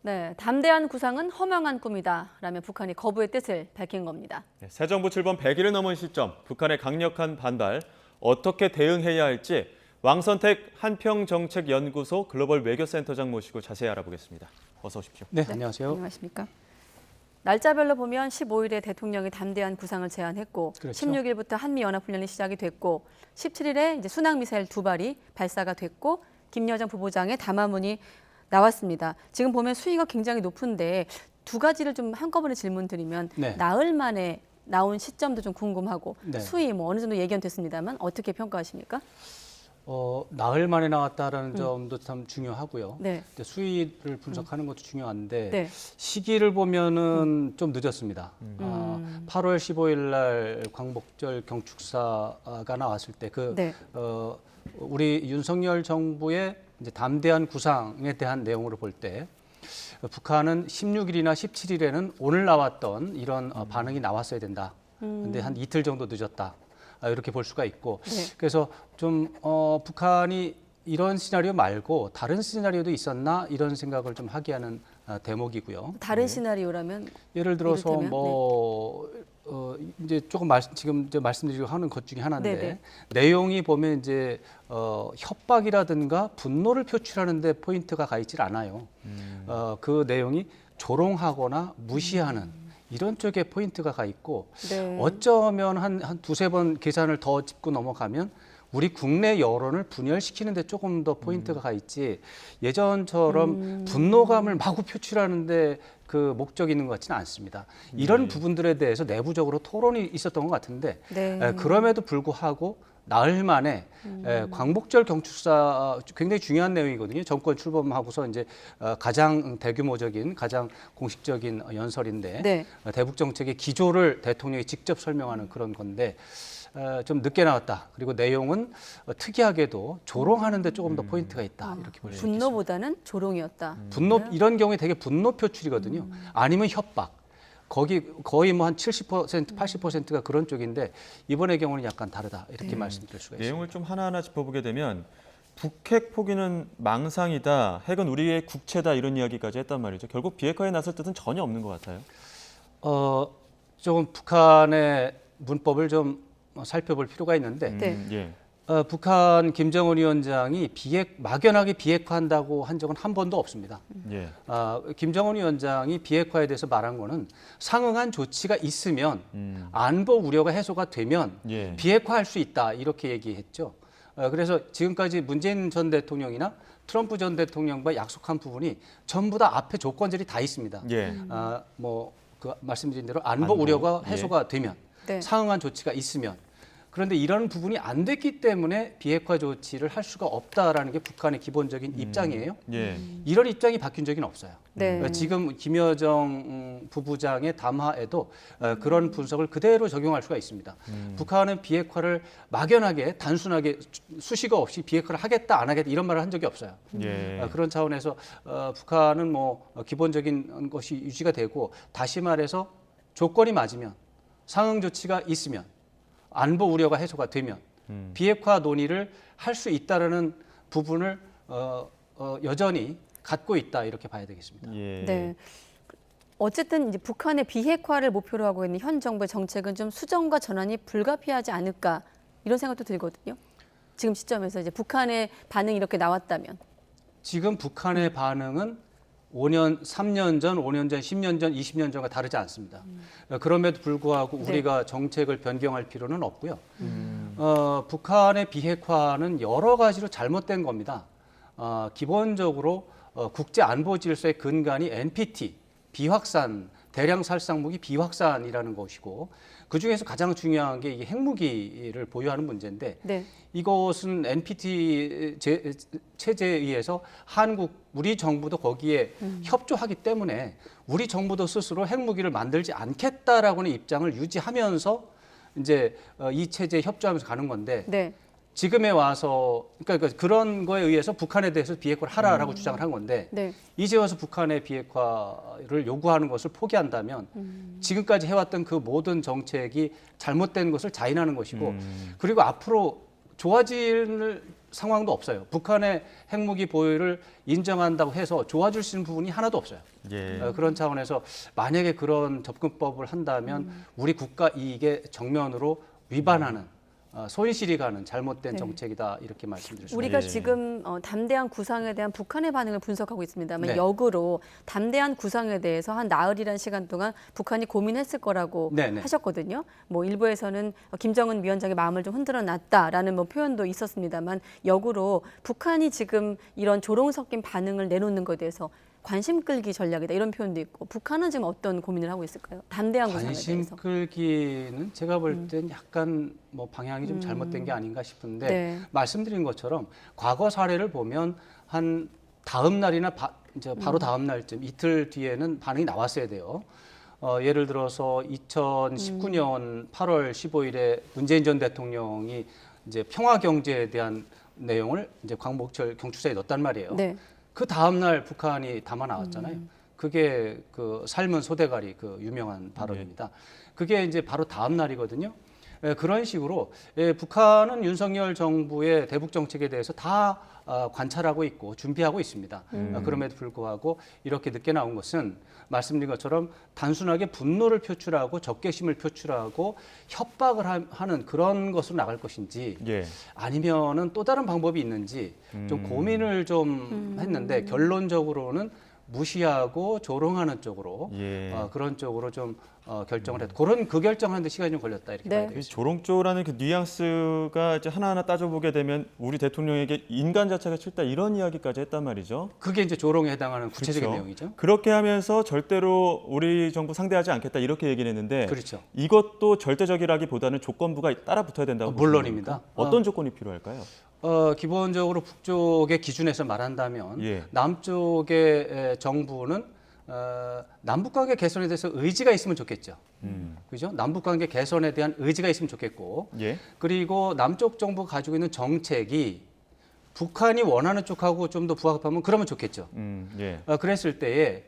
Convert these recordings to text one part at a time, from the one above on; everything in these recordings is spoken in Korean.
네, 담대한 구상은 허망한 꿈이다 라며 북한이 거부의 뜻을 밝힌 겁니다. 새 정부 출범 100일을 넘은 시점, 북한의 강력한 반발, 어떻게 대응해야 할지 왕선택 한평정책연구소 글로벌 외교센터장 모시고 자세히 알아보겠습니다. 어서 오십시오. 네, 안녕하세요. 안녕하십니까. 날짜별로 보면 15일에 대통령이 담대한 구상을 제안했고, 그렇죠. 16일부터 한미연합훈련이 시작이 됐고, 17일에 이제 순항미사일 2발이 발사가 됐고, 김여정 부부장의 담화문이 나왔습니다. 지금 보면 수위가 굉장히 높은데 두 가지를 좀 한꺼번에 질문드리면 네. 나흘 만에 나온 시점도 좀 궁금하고 네. 수위 뭐 어느 정도 예견됐습니다만 어떻게 평가하십니까? 나흘 만에 나왔다라는 점도 참 중요하고요. 네. 근데 수위를 분석하는 것도 중요한데 네. 시기를 보면은 좀 늦었습니다. 8월 15일 날 광복절 경축사가 나왔을 때 네. 우리 윤석열 정부의 이제 담대한 구상에 대한 내용으로 볼 때 북한은 16일이나 17일에는 오늘 나왔던 이런 반응이 나왔어야 된다. 근데 한 이틀 정도 늦었다. 이렇게 볼 수가 있고 네. 그래서 좀 북한이 이런 시나리오 말고 다른 시나리오도 있었나 이런 생각을 좀 하게 하는 대목이고요. 다른 시나리오라면 예를 들어서 이를테면? 이제 조금 지금 이제 말씀드리고 하는 것 중에 하나인데 네네. 내용이 보면 이제 협박이라든가 분노를 표출하는데 포인트가 가 있질 않아요. 그 내용이 조롱하거나 무시하는 이런 쪽에 포인트가 가 있고 네. 어쩌면 한 두세 번 계산을 더 짚고 넘어가면 우리 국내 여론을 분열시키는 데 조금 더 포인트가 가 있지 예전처럼 분노감을 마구 표출하는데 그 목적이 있는 것 같지는 않습니다. 이런 부분들에 대해서 내부적으로 토론이 있었던 것 같은데 네. 그럼에도 불구하고 나흘 만에 광복절 경축사 굉장히 중요한 내용이거든요. 정권 출범하고서 이제 가장 대규모적인 가장 공식적인 연설인데 네. 대북 정책의 기조를 대통령이 직접 설명하는 그런 건데 좀 늦게 나왔다. 그리고 내용은 특이하게도 조롱하는 데 조금 더 포인트가 있다. 이렇게 볼 수 있겠습니다. 분노보다는 조롱이었다. 분노 이런 경우에 되게 분노 표출이거든요. 아니면 협박. 거의 뭐 한 70%, 80%가 그런 쪽인데 이번의 경우는 약간 다르다. 이렇게 말씀드릴 수가 있습니다. 내용을 좀 하나하나 짚어보게 되면 북핵 포기는 망상이다, 핵은 우리의 국채다 이런 이야기까지 했단 말이죠. 결국 비핵화에 나설 뜻은 전혀 없는 것 같아요. 조금 북한의 문법을 좀 살펴볼 필요가 있는데 네. 예. 북한 김정은 위원장이 막연하게 비핵화한다고 한 적은 한 번도 없습니다. 예. 김정은 위원장이 비핵화에 대해서 말한 거는 상응한 조치가 있으면 안보 우려가 해소가 되면 예. 비핵화할 수 있다 이렇게 얘기했죠. 그래서 지금까지 문재인 전 대통령이나 트럼프 전 대통령과 약속한 부분이 전부 다 앞에 조건들이 다 있습니다. 예. 말씀드린 대로 안보 우려가 해소가 되면 네. 상응한 조치가 있으면 그런데 이런 부분이 안 됐기 때문에 비핵화 조치를 할 수가 없다라는 게 북한의 기본적인 입장이에요. 예. 이런 입장이 바뀐 적은 없어요. 네. 지금 김여정 부부장의 담화에도 그런 분석을 그대로 적용할 수가 있습니다. 북한은 비핵화를 막연하게 단순하게 수식어 없이 비핵화를 하겠다 안 하겠다 이런 말을 한 적이 없어요. 예. 그런 차원에서 북한은 기본적인 것이 유지가 되고 다시 말해서 조건이 맞으면 상응 조치가 있으면 안보 우려가 해소가 되면 비핵화 논의를 할 수 있다라는 부분을 여전히 갖고 있다 이렇게 봐야 되겠습니다. 예. 네. 어쨌든 이제 북한의 비핵화를 목표로 하고 있는 현 정부의 정책은 좀 수정과 전환이 불가피하지 않을까 이런 생각도 들거든요. 지금 시점에서 이제 북한의 반응이 이렇게 나왔다면. 지금 북한의 반응은 5년, 3년 전, 5년 전, 10년 전, 20년 전과 다르지 않습니다. 그럼에도 불구하고 우리가 정책을 변경할 필요는 없고요. 북한의 비핵화는 여러 가지로 잘못된 겁니다. 기본적으로 국제 안보 질서의 근간이 NPT, 비확산, 대량 살상 무기 비확산이라는 것이고 그 중에서 가장 중요한 게 이게 핵무기를 보유하는 문제인데 네. 이것은 NPT 체제에 의해서 우리 정부도 거기에 협조하기 때문에 우리 정부도 스스로 핵무기를 만들지 않겠다라고는 입장을 유지하면서 이제 이 체제에 협조하면서 가는 건데 네. 지금에 와서 그러니까 그런 거에 의해서 북한에 대해서 비핵화를 하라라고 주장을 한 건데 네. 이제 와서 북한의 비핵화를 요구하는 것을 포기한다면 지금까지 해왔던 그 모든 정책이 잘못된 것을 자인하는 것이고 그리고 앞으로 좋아질 상황도 없어요. 북한의 핵무기 보유를 인정한다고 해서 좋아질 수 있는 부분이 하나도 없어요. 예. 그런 차원에서 만약에 그런 접근법을 한다면 우리 국가 이익에 정면으로 위반하는 손실이 가는 잘못된 네. 정책이다 이렇게 말씀드릴 수 우리가 예. 지금 담대한 구상에 대한 북한의 반응을 분석하고 있습니다만 네. 역으로 담대한 구상에 대해서 한 나흘이란 시간 동안 북한이 고민했을 거라고 네네. 하셨거든요. 뭐 일부에서는 김정은 위원장의 마음을 좀 흔들어 놨다라는 뭐 표현도 있었습니다만 역으로 북한이 지금 이런 조롱 섞인 반응을 내놓는 것에 대해서 관심 끌기 전략이다 이런 표현도 있고 북한은 지금 어떤 고민을 하고 있을까요? 담대한 구상에 관심 대해서. 끌기는 제가 볼 땐 약간 뭐 방향이 좀 잘못된 게 아닌가 싶은데 네. 말씀드린 것처럼 과거 사례를 보면 한 다음 날이나 이제 바로 다음 날쯤 이틀 뒤에는 반응이 나왔어야 돼요. 예를 들어서 2019년 8월 15일에 문재인 전 대통령이 이제 평화 경제에 대한 내용을 이제 광복절 경축사에 넣었단 말이에요. 네. 그 다음 날 북한이 담아 나왔잖아요. 그게 그 삶은 소대가리 그 유명한 발언입니다. 그게 이제 바로 다음 날이거든요. 그런 식으로 북한은 윤석열 정부의 대북 정책에 대해서 다 관찰하고 있고 준비하고 있습니다. 그럼에도 불구하고 이렇게 늦게 나온 것은 말씀드린 것처럼 단순하게 분노를 표출하고 적개심을 표출하고 협박을 하는 그런 것으로 나갈 것인지 예. 아니면은 또 다른 방법이 있는지 좀 고민을 좀 했는데 결론적으로는 무시하고 조롱하는 쪽으로 예. 그런 쪽으로 좀 결정을 했고 그 결정하는데 시간이 좀 걸렸다 이렇게 네. 봐야 이 되겠습니다. 조롱조라는 그 뉘앙스가 이제 하나하나 따져보게 되면 우리 대통령에게 인간 자체가 싫다 이런 이야기까지 했단 말이죠. 그게 이제 조롱에 해당하는 구체적인 그렇죠. 내용이죠. 그렇게 하면서 절대로 우리 정부 상대하지 않겠다 이렇게 얘기를 했는데 그렇죠. 이것도 절대적이라기보다는 조건부가 따라 붙어야 된다고 보시는 물론입니다. 겁니까? 어떤 조건이 필요할까요? 기본적으로 북쪽의 기준에서 말한다면 예. 남쪽의 정부는 남북관계 개선에 대해서 의지가 있으면 좋겠죠. 그죠? 남북관계 개선에 대한 의지가 있으면 좋겠고, 예. 그리고 남쪽 정부가 가지고 있는 정책이 북한이 원하는 쪽하고 좀 더 부합하면 그러면 좋겠죠. 예. 그랬을 때에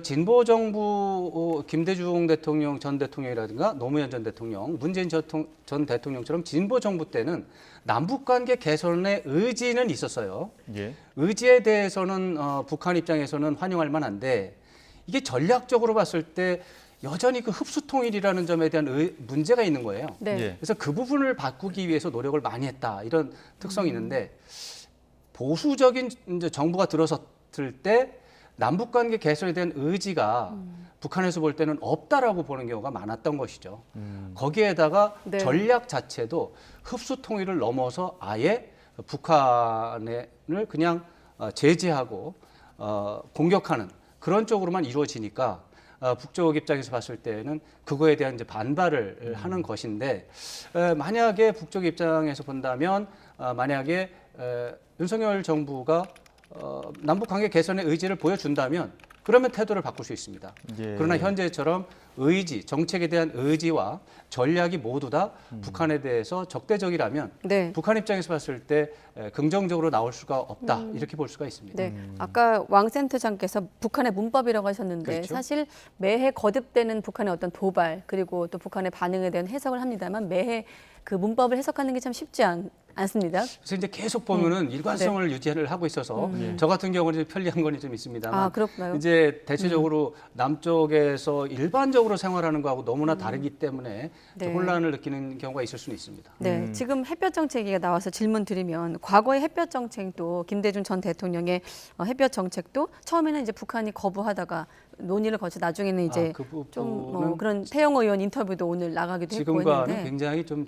진보 정부 김대중 대통령 전 대통령이라든가 노무현 전 대통령, 문재인 전 대통령처럼 진보 정부 때는 남북관계 개선의 의지는 있었어요. 예. 의지에 대해서는 북한 입장에서는 환영할 만한데 이게 전략적으로 봤을 때 여전히 그 흡수통일이라는 점에 대한 문제가 있는 거예요. 네. 예. 그래서 그 부분을 바꾸기 위해서 노력을 많이 했다 이런 특성이 있는데 보수적인 이제 정부가 들어섰을 때 남북관계 개선에 대한 의지가 북한에서 볼 때는 없다라고 보는 경우가 많았던 것이죠. 거기에다가 네. 전략 자체도 흡수 통일을 넘어서 아예 북한을 그냥 제재하고 공격하는 그런 쪽으로만 이루어지니까 북쪽 입장에서 봤을 때는 그거에 대한 이제 반발을 하는 것인데 만약에 북쪽 입장에서 본다면 만약에 윤석열 정부가 남북 관계 개선의 의지를 보여준다면 그러면 태도를 바꿀 수 있습니다. 예. 그러나 현재처럼 의지, 정책에 대한 의지와 전략이 모두 다 북한에 대해서 적대적이라면 네. 북한 입장에서 봤을 때 긍정적으로 나올 수가 없다 이렇게 볼 수가 있습니다. 네, 아까 왕 센터장께서 북한의 문법이라고 하셨는데 그렇죠. 사실 매해 거듭되는 북한의 어떤 도발 그리고 또 북한의 반응에 대한 해석을 합니다만 매해 그 문법을 해석하는 게 참 쉽지 않습니다. 그래서 이제 계속 보면은 일관성을 유지를 하고 있어서 저 같은 경우는 편리한 건 좀 있습니다만 아, 그렇구나요? 이제 대체적으로 남쪽에서 일반적으로 생활하는 거하고 너무나 다르기 때문에 네. 혼란을 느끼는 경우가 있을 수는 있습니다. 네, 지금 햇볕 정책이 나와서 질문 드리면 과거의 햇볕 정책도 김대중 전 대통령의 햇볕 정책도 처음에는 이제 북한이 거부하다가 논의를 거쳐 나중에는 이제 그 좀 부분은 뭐 그런 태영호 의원 인터뷰도 오늘 나가기도 했고 지금과는 했는데 굉장히 좀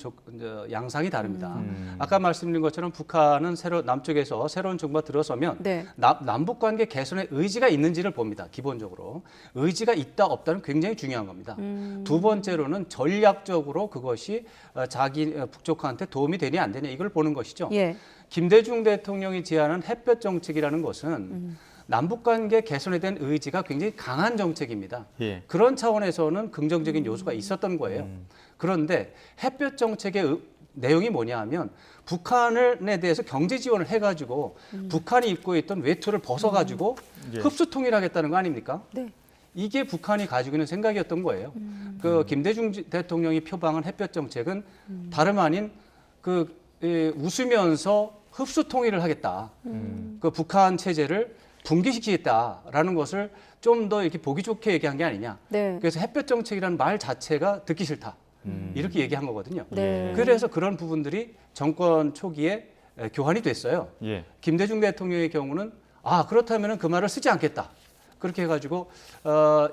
양상이 다릅니다. 아까 말씀드린 것처럼 북한은 남쪽에서 새로운 정부가 들어서면 네. 남북 관계 개선의 의지가 있는지를 봅니다. 기본적으로 의지가 있다 없다는 굉장히 중요한 겁니다. 두 번째로는 전략적으로 그것이 자기 북쪽한테 도움이 되냐 안 되냐 이걸 보는 것이죠. 예. 김대중 대통령이 제안한 햇볕 정책이라는 것은 남북관계 개선에 대한 의지가 굉장히 강한 정책입니다. 예. 그런 차원에서는 긍정적인 요소가 있었던 거예요. 그런데 햇볕 정책의 내용이 뭐냐 하면 북한에 대해서 경제 지원을 해가지고 북한이 입고 있던 외투를 벗어가지고 예. 흡수 통일하겠다는 거 아닙니까? 네. 이게 북한이 가지고 있는 생각이었던 거예요. 그 김대중 대통령이 표방한 햇볕 정책은 다름 아닌 웃으면서 흡수 통일을 하겠다. 그 북한 체제를 붕괴시키겠다라는 것을 좀 더 이렇게 보기 좋게 얘기한 게 아니냐. 네. 그래서 햇볕 정책이라는 말 자체가 듣기 싫다. 이렇게 얘기한 거거든요. 네. 그래서 그런 부분들이 정권 초기에 교환이 됐어요. 예. 김대중 대통령의 경우는 그렇다면 그 말을 쓰지 않겠다. 그렇게 해가지고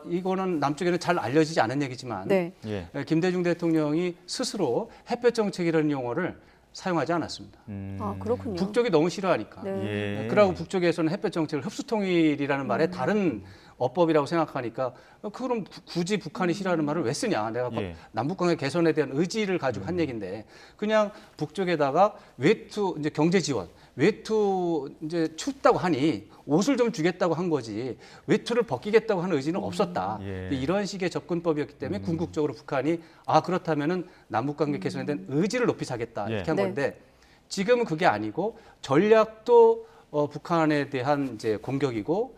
이거는 남쪽에는 잘 알려지지 않은 얘기지만 네. 예. 김대중 대통령이 스스로 햇볕 정책이라는 용어를 사용하지 않았습니다. 아, 그렇군요. 북쪽이 너무 싫어하니까. 네. 예. 그러고 북쪽에서는 햇볕 정책을 흡수통일이라는 말에 다른 어법이라고 생각하니까 그럼 굳이 북한이 싫어하는 말을 왜 쓰냐? 내가 예. 남북관계 개선에 대한 의지를 가지고 한 얘기인데 그냥 북쪽에다가 외투 이제 경제 지원, 외투 이제 춥다고 하니 옷을 좀 주겠다고 한 거지 외투를 벗기겠다고 하는 의지는 없었다. 예. 이런 식의 접근법이었기 때문에 궁극적으로 북한이 그렇다면은 남북관계 개선에 대한 의지를 높이 사겠다 예. 이렇게 한 네. 건데 지금은 그게 아니고 전략도 북한에 대한 이제 공격이고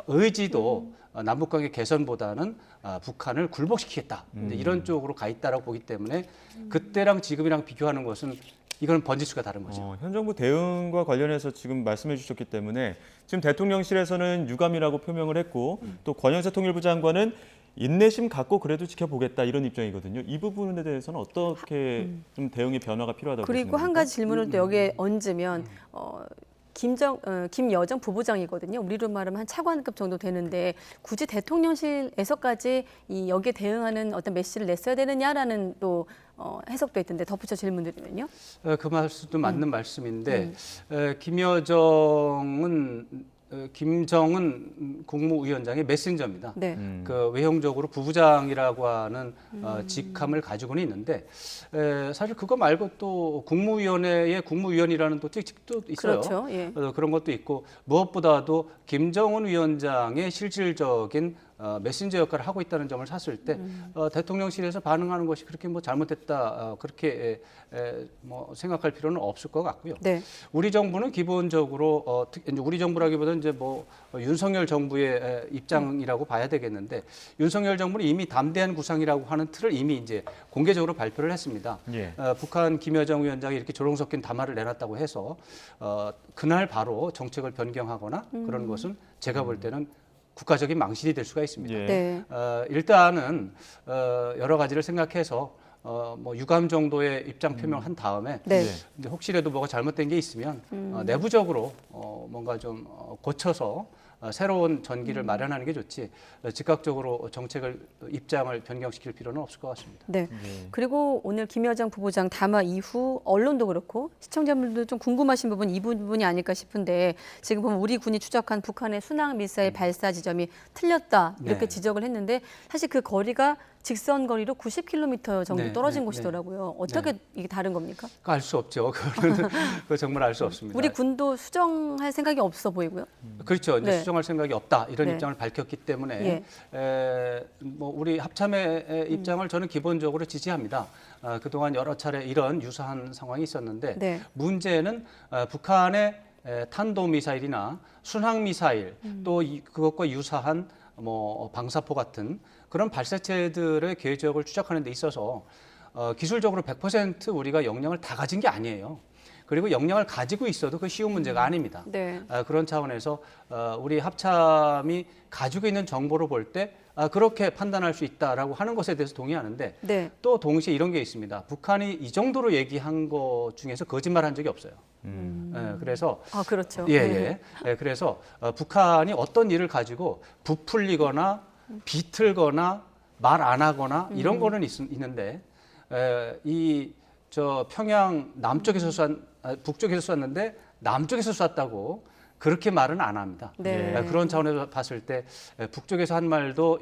의지도 남북관계 개선보다는 북한을 굴복시키겠다. 이제 이런 쪽으로 가 있다라고 보기 때문에 그때랑 지금이랑 비교하는 것은 이건 번지수가 다른 거죠. 현 정부 대응과 관련해서 지금 말씀해 주셨기 때문에 지금 대통령실에서는 유감이라고 표명을 했고 또 권영세 통일부 장관은 인내심 갖고 그래도 지켜보겠다 이런 입장이거든요. 이 부분에 대해서는 어떻게 좀 대응의 변화가 필요하다고 그리고 보시는 한 겁니까? 가지 질문을 또 여기에 얹으면 김여정 부부장이거든요. 우리로 말하면 한 차관급 정도 되는데 굳이 대통령실에서까지 이 여기에 대응하는 어떤 메시지를 냈어야 되느냐라는 또 해석도 있던데 덧붙여 질문드리면요. 그 말씀도 맞는 말씀인데 김정은 국무위원장의 메신저입니다. 네. 그 외형적으로 부부장이라고 하는 직함을 가지고는 있는데 사실 그거 말고 또 국무위원회의 국무위원이라는 또 직책도 있어요. 그렇죠. 예. 그런 것도 있고 무엇보다도 김정은 위원장의 실질적인 메신저 역할을 하고 있다는 점을 샀을 때 대통령실에서 반응하는 것이 그렇게 뭐 잘못됐다 그렇게 뭐 생각할 필요는 없을 것 같고요. 네. 우리 정부는 기본적으로 이제 우리 정부라기보다는 이제 뭐 윤석열 정부의 입장이라고 봐야 되겠는데 윤석열 정부는 이미 담대한 구상이라고 하는 틀을 이미 이제 공개적으로 발표를 했습니다. 예. 북한 김여정 위원장이 이렇게 조롱 섞인 담화를 내놨다고 해서 그날 바로 정책을 변경하거나 그런 것은 제가 볼 때는 국가적인 망신이 될 수가 있습니다. 예. 네. 일단은 여러 가지를 생각해서 뭐 유감 정도의 입장 표명을 한 다음에 네. 예. 이제 혹시라도 뭐가 잘못된 게 있으면 내부적으로 뭔가 좀 고쳐서 새로운 전기를 마련하는 게 좋지 즉각적으로 정책을 입장을 변경시킬 필요는 없을 것 같습니다. 네. 그리고 오늘 김여정 부부장 담화 이후 언론도 그렇고 시청자분들도 좀 궁금하신 부분 이 부분이 아닐까 싶은데 지금 보면 우리 군이 추적한 북한의 순항 미사일 발사 지점이 틀렸다 이렇게 네. 지적을 했는데 사실 그 거리가 직선 거리로 90km 정도 네, 떨어진 네, 곳이더라고요. 어떻게 이게 다른 겁니까? 알 수 없죠. 그거는 그거 정말 알 수 없습니다. 우리 군도 수정할 생각이 없어 보이고요. 그렇죠. 이제 네. 수정할 생각이 없다 이런 네. 입장을 밝혔기 때문에 뭐 우리 합참의 입장을 저는 기본적으로 지지합니다. 그동안 여러 차례 이런 유사한 상황이 있었는데 네. 문제는 북한의 탄도미사일이나 순항미사일 또 그것과 유사한 뭐 방사포 같은 그런 발사체들의 궤적을 추적하는 데 있어서 기술적으로 100% 우리가 역량을 다 가진 게 아니에요. 그리고 역량을 가지고 있어도 그 쉬운 문제가 아닙니다. 네. 그런 차원에서 우리 합참이 가지고 있는 정보를 볼 때 그렇게 판단할 수 있다라고 하는 것에 대해서 동의하는데 네. 또 동시에 이런 게 있습니다. 북한이 이 정도로 얘기한 것 중에서 거짓말한 적이 없어요. 그래서 그렇죠. 예. 그래서 북한이 어떤 일을 가지고 부풀리거나 비틀거나 말 안 하거나 이런 거는 있는데 이 저 평양 남쪽에서 북쪽에서 쐈는데 남쪽에서 쐈다고 그렇게 말은 안 합니다. 네. 그런 차원에서 봤을 때 북쪽에서 한 말도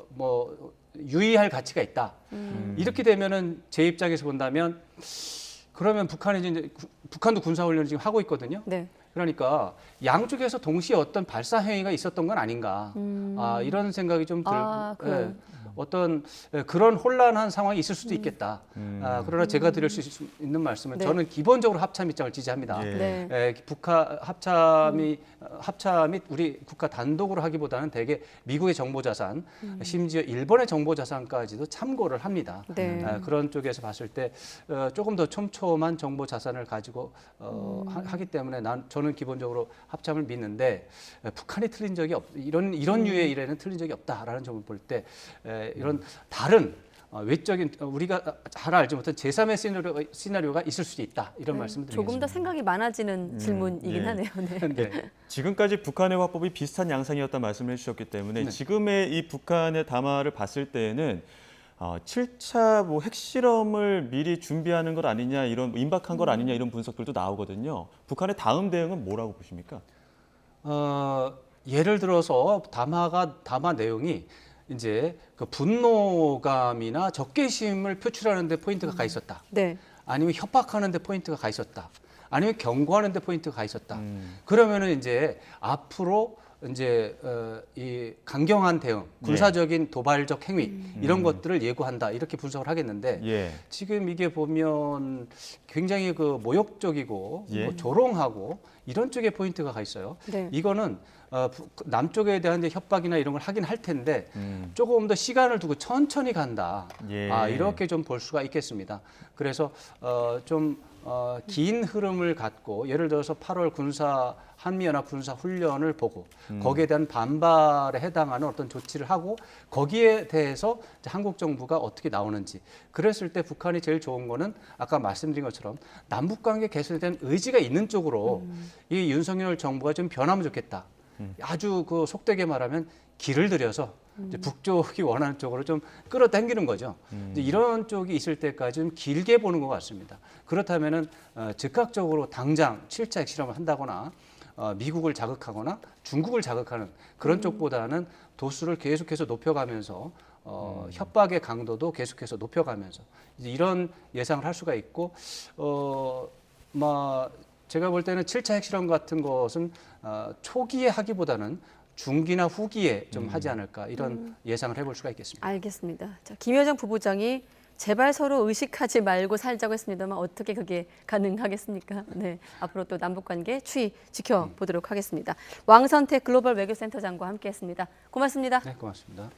뭐 유의할 가치가 있다. 이렇게 되면은 제 입장에서 본다면 그러면 북한이 이제 북한도 군사훈련을 지금 하고 있거든요. 네. 그러니까 양쪽에서 동시에 어떤 발사 행위가 있었던 건 아닌가 이런 생각이 좀 그래요. 어떤 그런 혼란한 상황이 있을 수도 있겠다. 그러나 제가 드릴 수 있는 말씀은 네. 저는 기본적으로 합참 입장을 지지합니다. 예. 네. 북한 합참이 합차 및 우리 국가 단독으로 하기보다는 대개 미국의 정보자산, 심지어 일본의 정보자산까지도 참고를 합니다. 네. 그런 쪽에서 봤을 때 조금 더 촘촘한 정보자산을 가지고 하기 때문에 저는 기본적으로 합참을 믿는데 북한이 틀린 적이 이런 유의 일에는 틀린 적이 없다라는 점을 볼 때 이런 다른 외적인 우리가 잘 알지 못한 제3의 시나리오가 있을 수도 있다 이런 말씀을 드리겠습니다. 조금 더 생각이 많아지는 질문이긴 예. 하네요. 네. 네. 지금까지 북한의 화법이 비슷한 양상이었다 말씀을 해주셨기 때문에 네. 지금의 이 북한의 담화를 봤을 때에는 7차 뭐 핵실험을 미리 준비하는 것 아니냐 이런 임박한 것 아니냐 이런 분석들도 나오거든요. 북한의 다음 대응은 뭐라고 보십니까? 예를 들어서 담화 내용이 이제 그 분노감이나 적개심을 표출하는 데 포인트가 가 있었다. 네. 아니면 협박하는 데 포인트가 가 있었다. 아니면 경고하는 데 포인트가 가 있었다. 그러면은 이제 앞으로 이제 이 강경한 대응, 군사적인 도발적 행위 이런 것들을 예고한다. 이렇게 분석을 하겠는데 예. 지금 이게 보면 굉장히 그 모욕적이고 예. 뭐 조롱하고 이런 쪽에 포인트가 가 있어요. 네. 이거는 남쪽에 대한 이제 협박이나 이런 걸 하긴 할 텐데 조금 더 시간을 두고 천천히 간다. 예. 이렇게 좀 볼 수가 있겠습니다. 그래서 좀 긴 흐름을 갖고 예를 들어서 8월 한미연합 군사 훈련을 보고 거기에 대한 반발에 해당하는 어떤 조치를 하고 거기에 대해서 이제 한국 정부가 어떻게 나오는지 그랬을 때 북한이 제일 좋은 거는 아까 말씀드린 것처럼 남북 관계 개선에 대한 의지가 있는 쪽으로 이 윤석열 정부가 좀 변하면 좋겠다. 아주 그 속되게 말하면 길을 들여서 이제 북쪽이 원하는 쪽으로 좀 끌어당기는 거죠. 이제 이런 쪽이 있을 때까지 좀 길게 보는 것 같습니다. 그렇다면은 즉각적으로 당장 7차 핵실험을 한다거나 미국을 자극하거나 중국을 자극하는 그런 쪽보다는 도수를 계속해서 높여가면서 협박의 강도도 계속해서 높여가면서 이제 이런 예상을 할 수가 있고 제가 볼 때는 7차 핵실험 같은 것은 초기에 하기보다는 중기나 후기에 좀 하지 않을까 이런 예상을 해볼 수가 있겠습니다. 알겠습니다. 자, 김여정 부부장이 제발 서로 의식하지 말고 살자고 했습니다만 어떻게 그게 가능하겠습니까? 네, 앞으로 또 남북관계 추이 지켜보도록 하겠습니다. 왕선택 글로벌 외교센터장과 함께했습니다. 고맙습니다. 네, 고맙습니다.